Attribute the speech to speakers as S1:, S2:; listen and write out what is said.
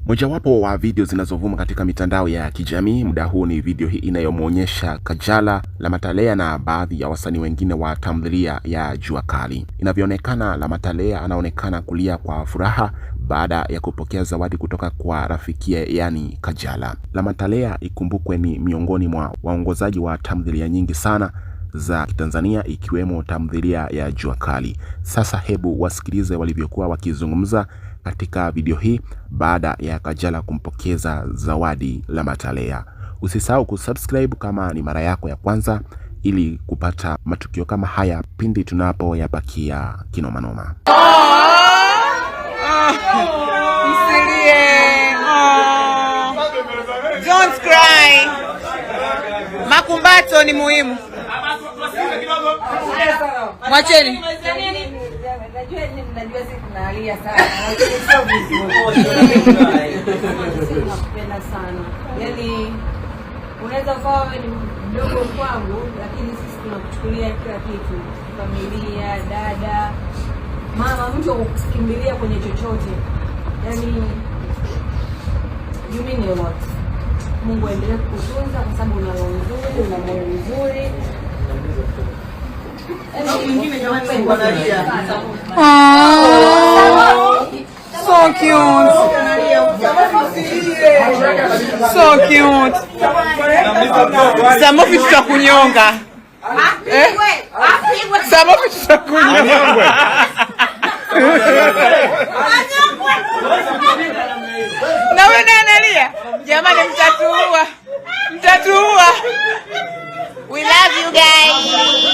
S1: Mojawapo wa video zinazovuma katika mitandao ya kijamii muda huu ni video hii inayomuonyesha Kajala, Lamatalea na baadhi ya wasanii wengine wa tamthilia ya Jua Kali. Inavyoonekana, Lamatalea anaonekana kulia kwa furaha baada ya kupokea zawadi kutoka kwa rafikie, yani Kajala. Lamatalea, ikumbukwe, ni miongoni mwa waongozaji wa tamthilia nyingi sana za Tanzania ikiwemo tamthilia ya Jua Kali. Sasa hebu wasikilize walivyokuwa wakizungumza katika video hii baada ya Kajala kumpokeza zawadi Lamatalea. Usisahau kusubscribe kama ni mara yako ya kwanza ili kupata matukio kama haya pindi tunapoyapakia kinomanoma.
S2: Don't cry. Makumbato ni muhimu. Mwacheni.
S3: Najua sisi tunalia sana. Nakupenda sana. Yaani unaweza kuwa wewe ni mdogo kwangu, lakini sisi tunakuchukulia kila kitu. Familia, dada, mama, mtu kukimbilia kwenye chochote. Yaani you mean a lot. Mungu aendelee kukutunza kwa sababu una roho nzuri, una moyo mzuri.
S2: So cute. So cute. Samofi tutakunyonga. Samofi tutakunyonga. Na wewe analia. Jamani, mtatuua. We love you guys.